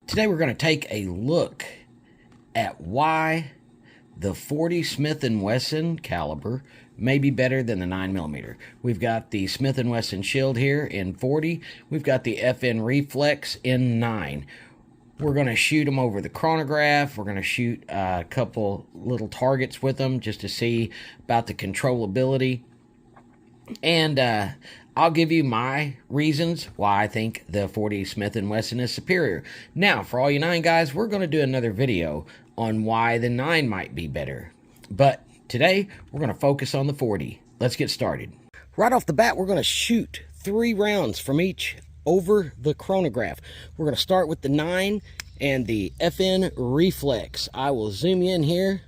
Today we're going to take a look at why the 40 Smith & Wesson caliber may be better than the 9mm. We've got the Smith & Wesson Shield here in 40. We've got the FN Reflex in 9. We're going to shoot them over the chronograph. We're going to shoot a couple little targets with them just to see about the controllability. And I'll give you my reasons why I think the 40 Smith & Wesson is superior. Now, for all you 9 guys, we're going to do another video on why the 9 might be better. But today, we're going to focus on the 40. Let's get started. Right off the bat, we're going to shoot 3 rounds from each over the chronograph. We're going to start with the 9 and the FN Reflex. I will zoom in here.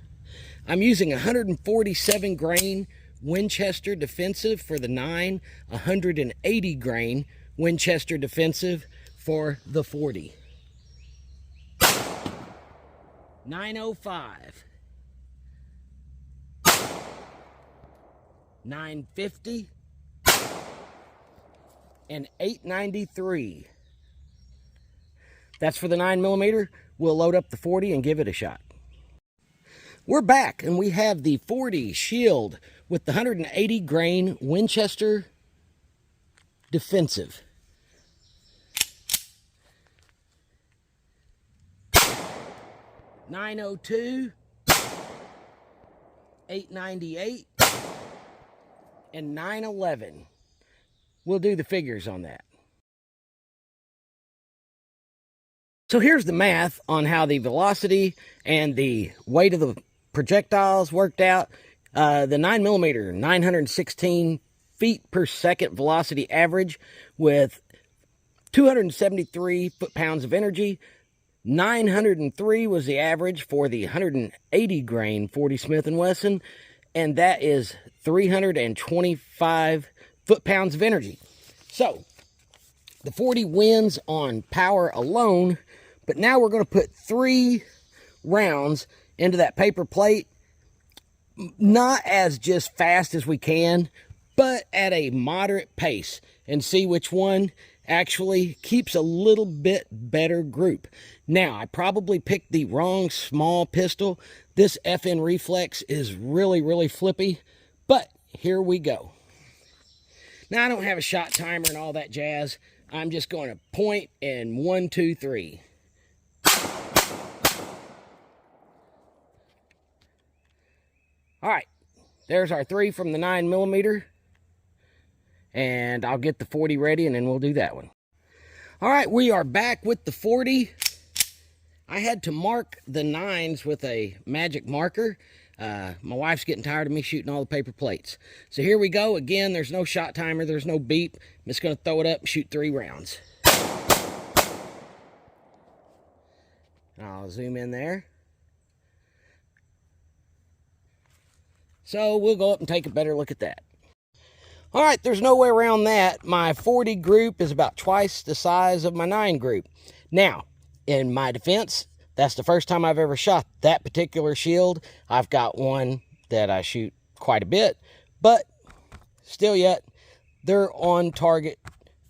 I'm using 147 grain Winchester defensive for the 9, 180 grain Winchester defensive for the 40. 905, 950, and 893. That's for the 9mm. We'll load up the 40 and give it a shot. We're back, and we have the 40 Shield with the 180 grain Winchester defensive. .902, 898, and 911. We'll do the figures on that. So here's the math on how the velocity and the weight of the projectiles worked out. The 9mm, 916 feet per second velocity average with 273 foot-pounds of energy. 903 was the average for the 180 grain 40 Smith & Wesson, and that is 325 foot-pounds of energy. So, the 40 wins on power alone, but now we're going to put 3 rounds into that paper plate, not as just fast as we can, but at a moderate pace, and see which one actually keeps a little bit better group. Now, I probably picked the wrong small pistol. This FN Reflex is really, really flippy, but here we go. Now, I don't have a shot timer and all that jazz. I'm just going to point and 1, 2, 3. All right, there's our 3 from the 9mm. And I'll get the 40 ready, and then we'll do that one. All right, we are back with the 40. I had to mark the 9s with a magic marker. My wife's getting tired of me shooting all the paper plates. So here we go. Again, there's no shot timer. There's no beep. I'm just going to throw it up and shoot 3 rounds. I'll zoom in there. So we'll go up and take a better look at that. All right, there's no way around that. My 40 group is about twice the size of my 9 group. Now, in my defense, that's the first time I've ever shot that particular shield. I've got one that I shoot quite a bit, but still yet, they're on target.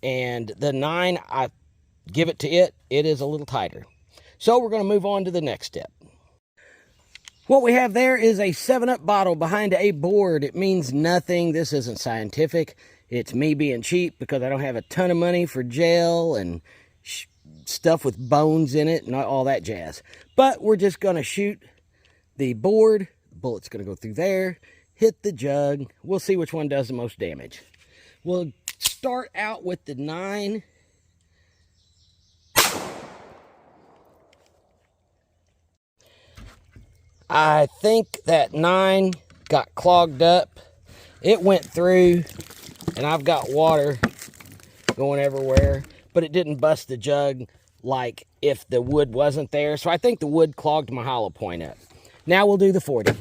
And the 9, I give it to it. It is a little tighter. So we're going to move on to the next step. What we have there is a 7-Up bottle behind a board. It means nothing. This isn't scientific. It's me being cheap because I don't have a ton of money for gel and stuff with bones in it and all that jazz. But we're just going to shoot the board. The bullet's going to go through there, hit the jug. We'll see which one does the most damage. We'll start out with the 9. I think that 9 got clogged up. It went through, and I've got water going everywhere, but it didn't bust the jug like if the wood wasn't there. So I think the wood clogged my hollow point up. Now we'll do the 40.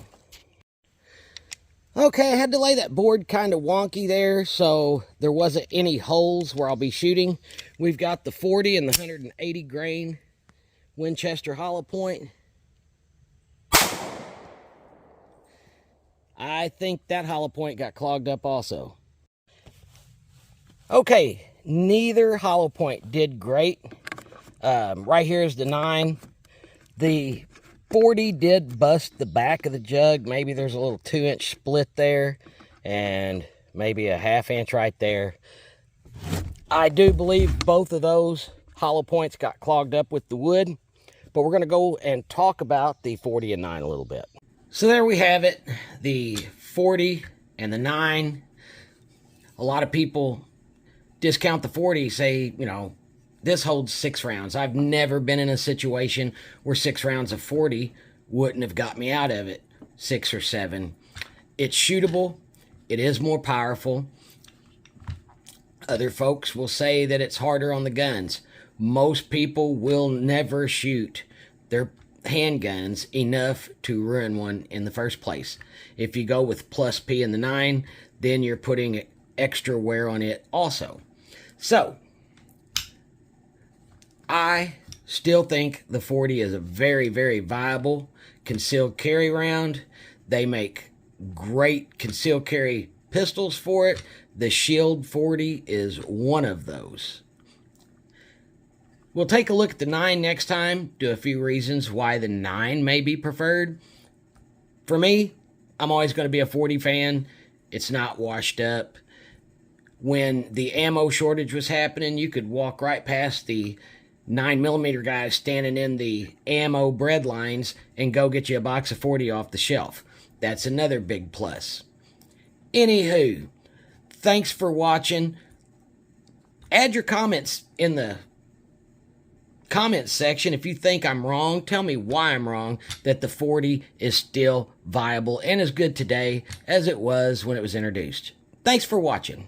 Okay, I had to lay that board kind of wonky there, so there wasn't any holes where I'll be shooting. We've got the 40 and the 180 grain Winchester hollow point. I think that hollow point got clogged up also. Okay, neither hollow point did great. Right here is the 9. The 40 did bust the back of the jug. Maybe there's a little 2-inch split there and maybe a 1/2 inch right there. I do believe both of those hollow points got clogged up with the wood, but we're going to go and talk about the 40 and 9 a little bit. So there we have it, the 40 and the 9. A lot of people discount the 40, say, you know, this holds 6 rounds. I've never been in a situation where 6 rounds of 40 wouldn't have got me out of it. 6 or 7. It's shootable. It is more powerful. Other folks will say that it's harder on the guns. Most people will never shoot their handguns enough to ruin one in the first place. If you go with plus P in the 9, then you're putting extra wear on it also. So, I still think the 40 is a very, very viable concealed carry round. They make great concealed carry pistols for it. The Shield 40 is one of those. We'll take a look at the 9 next time, do a few reasons why the 9 may be preferred. For me, I'm always going to be a 40 fan. It's not washed up. When the ammo shortage was happening, you could walk right past the 9mm guys standing in the ammo bread lines and go get you a box of 40 off the shelf. That's another big plus. Anywho, thanks for watching. Add your comments in the comments section. If you think I'm wrong, tell me why I'm wrong, that the 40 is still viable and as good today as it was when it was introduced. Thanks for watching.